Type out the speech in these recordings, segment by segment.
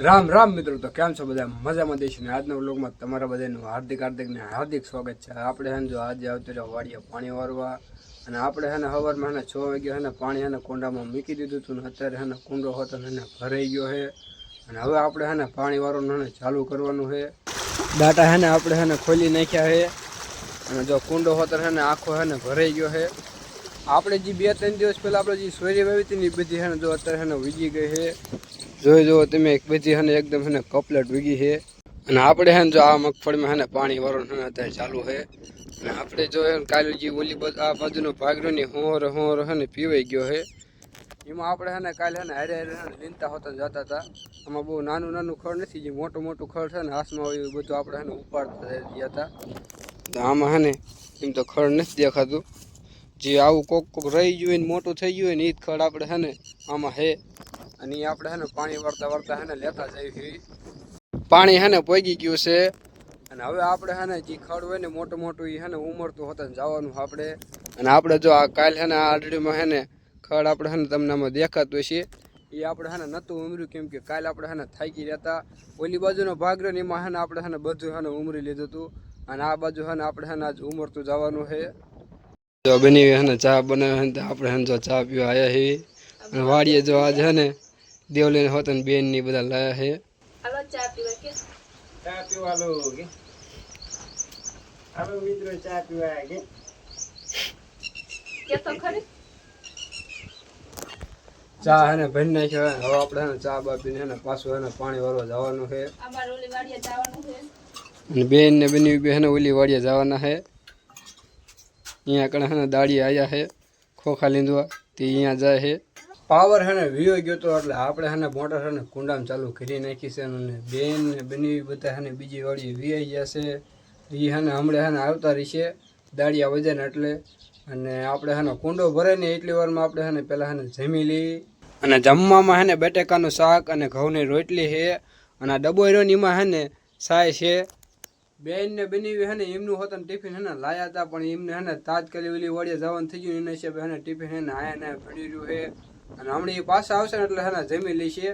રામ રામ મિત્રો, તો કેમ છો બધા? મજામાં દેશું ને આજના વ્લોગમાં તમારા બધાનું હાર્દિક સ્વાગત છે. આપણે હે જો આજે આવતી રહ્યો વાડીએ પાણી વારવા, અને આપણે હે ને સવારમાં 6 વાગે હે ને પાણી હે ને કુંડામાં મૂકી દીધું હતું ને અત્યારે હે ને કુંડો હતો ને ભરાઈ ગયો છે. અને હવે આપણે હે ને પાણી વારવાનું ચાલુ કરવાનું છે. ડાટા હે ને આપણે હે ને ખોલી નાખ્યા છે, અને જો કુંડો હતો હે ને આખો હે ને ભરાઈ ગયો છે. આપણે જે 2-3 દિવસ પહેલાં આપણે જે સોયરી વાવી હતી ને એ બધી હે ને જો અત્યારે હે ને વીજી ગઈ છે. જોઈ જો તમે એક બધી હે ને એકદમ હે ને કપલેટ વીગી છે. અને આપણે હે ને જો આ મગફળીમાં હે ને પાણી વાળવાનું અત્યારે ચાલુ છે. અને આપણે જો કાલે જે ઓલી આ બાજુનો ભાગરો ને હોર હે ને પીવાઈ ગયો છે. એમાં આપણે હે ને કાલે હે ને હારે લીનતા હોતા જતા હતા. આમાં બહુ નાનું ખડ નથી, જે મોટું ખડ છે ને હાથમાં હોય એવું બધું આપણે હે ને ઉપાડતા ગયા હતા. તો આમાં હે ને એમ તો ખડ નથી દેખાતું. જે આવું કોક રહી ગયું હોય ને મોટું થઈ ગયું હોય ને એ જ ખડ આપણે હે ને આમાં હે. અને એ આપણે હે ને પાણી વાળતા હે ને લેતા જઈએ. પાણી હે ને પોગી ગયું છે. અને હવે આપણે હે ને જે ખડ હોય ને મોટું એ હે ને ઉમરતું હોતા જવાનું આપણે. અને આપણે જો આ કાલ હે ને આ આડડીમાં હે ને ખડ આપણે હે ને તમને આમાં દેખાતું છે. એ આપણે હે ને નહોતું ઉમર્યું, કેમ કે કાલે આપણે હે ને થાકી રહેતા. ઓલી બાજુનો ભાગ રહ્યો ને એમાં હે ને આપણે હે ને બધું હે ને ઉમરી લીધું હતું. અને આ બાજુ હે ને આપણે હે ને આજ ઉમરતું જવાનું છે. જો બની હે ને ચા બનાવે હે ને આપણે હે ને જો ચા પીવા આવ્યા છીએ. અને વાડીએ જો આજ હે ને દેવલીને હોતા ને બેન ની બધા લાયા છે. હાલો ચા પીવા કે ચા પીવા લો કે હાલો મિત્રો ચા પીવા કે તો ખરી ચા હે ને ભરી નાખ્યો. હવે આપણે હે ને ચા બા પીને હે ને પાછું હે ને પાણી વાળવા જવાનું છે. અમાર ઓલી વાડીએ જવાનું છે. અને બેન ને બની હે ને ઓલી વાડીએ જવાના છે. અહીંયા કણે હે ને દાડી આવ્યા છે ખોખા લીંદવા, તે અહીંયા જાય છે. પાવર હે ને વીયો ગયો તો એટલે આપણે હે ને મોટર હે ને કુંડામાં ચાલુ કરી નાખી છે. અને બેન ને બની બધા હે ને બીજી વાળી વીઆઈ ગયા છે. એ હે ને હમણાં હે ને આવતા રહીશે દાળિયા વજે ને એટલે. અને આપણે હે ને કુંડો ભરાય ને એટલી વારમાં આપણે હે ને પહેલાં હે ને જમી લઈ. અને જમવામાં હે ને બટેકાનું શાક અને ઘઉંની રોટલી છે. અને આ ડબો રહ્યો ને એમાં હે ને સાય છે. બેન ને બની હે ને એમનું હોત ને ટિફિન હે ને લાયા હતા, પણ એમને હે ને તાત્કાલિક ઓલી વાડીએ જવાનું થઈ ગયું. એના હિસાબે હે ને ટિફિન હે ને આયા ને પડી રહ્યું છે. અને હમણાં એ પાછા આવશે ને એટલે હે ને જમી લઈશે.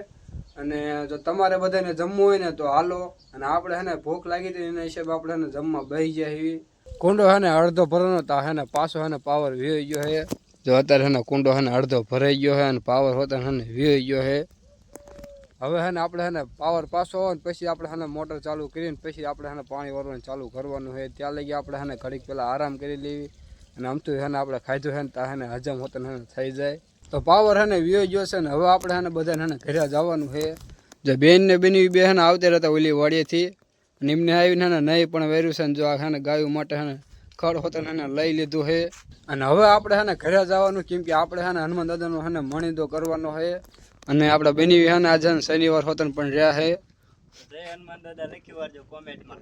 અને જો તમારે બધાને જમવું હોય ને તો હાલો. અને આપણે હે ને ભૂખ લાગી હતી એના હિસાબે આપણે હે ને જમવા બેસી જાય. કુંડો હે ને અડધો ભરવાનો તો હે ને પાછો હે ને પાવર વીઈ ગયો છે. જો અત્યારે હે ને કુંડો હે ને અડધો ભરાઈ ગયો છે અને પાવર હોતા હે ને વીઈ ગયો છે. હવે હે ને આપણે હે ને પાવર પાછો હોય ને પછી આપણે હે ને મોટર ચાલુ કરીને પછી આપણે હે ને પાણી વાળવાનું ચાલુ કરવાનું છે. ત્યાં લગી આપણે હે ને ઘડીક પહેલાં આરામ કરી લેવી. અને આમ તો હે ને આપણે ખાધું હે ને ત્યાં હે ને હજમ હોતા હે ને થઈ જાય. તો પાવર હે ને વીયો ગયો છે ને હવે આપણે હે ને બધાને હે ને ઘરે જવાનું છે. જે બેન ને બની બે હે ને આવતા રહેતા ઓલી વાડીએથી, અને એમને આવીને હે ને નહીં પણ વેર્યું છે ને જો આ હે ને ગાયું માટે હે ને ખડ હોતા હે ને લઈ લીધું છે. અને હવે આપણે હે ને ઘરે જવાનું, કેમ કે આપણે હે ને હનુમાન દાદાનો હે ને મણીદો કરવાનો છે. અને આપણે બની હે ને આજે શનિવાર હોતન પણ રહ્યા છે. જય હનુમાન દાદા લખી વાળજો કોમેન્ટમાં.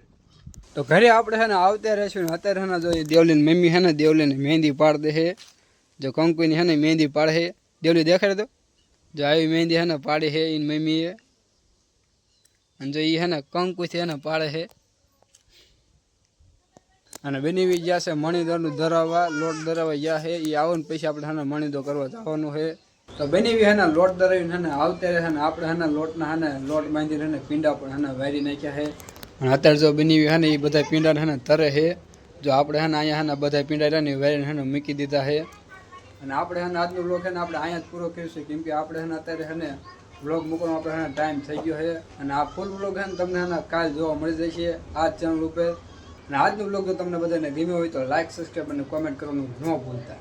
તો ઘરે આપણે હે ને આવતા રહેશું ને અત્યારે હે ને જો દેવલીની મમ્મી હે ને દેવલીને મહેંદી પાડ દે છે. જો કંકુની હે ને મહેંદી પાડે છે. દેવલી દેખાડે તો જો આવી મહેંદી હે ને પાડી છે એની મમ્મીએ. અને જો એ હે ને કંકુથી હે ને પાડે છે. અને બની ગયા છે મણીદોનું ધરાવવા, લોટ ધરાવવા ગયા છે. એ આવો ને પછી આપણે હે ને મણીદો કરવા જવાનું છે. તો બની હે ને લોટ ધરાવીને હે ને આવતે હે ને આપણે હે ને લોટના હે ને લોટ બાંધીને હે ને પીંડા પણ હે ને વારી નાખ્યા છે. અને અત્યારે જો બની હે ને એ બધા પીંડા હે ને તરે છે. જો આપણે હે ને અહીંયા હે ને બધા પીંડા રહ્યા ને વારીને હે ને મૂકી દીધા છે. અને આપણે હે ને આજનો બ્લોગ હે ને આપણે અહીંયા જ પૂરો કરીશું, કેમ કે આપણે હે ને અત્યારે હે ને બ્લોગ મૂકવાનો આપણે હે ને ટાઈમ થઈ ગયો છે. અને આ ફૂલ બ્લોગ હે ને તમને હે ને કાલ જોવા મળી જશે આ ચેનલ ઉપર. અને આજનો બ્લોગ જો તમને બધાને ગમ્યો હોય તો લાઈક, સબસ્ક્રાઈબ અને કોમેન્ટ કરવાનું ન ભૂલતા.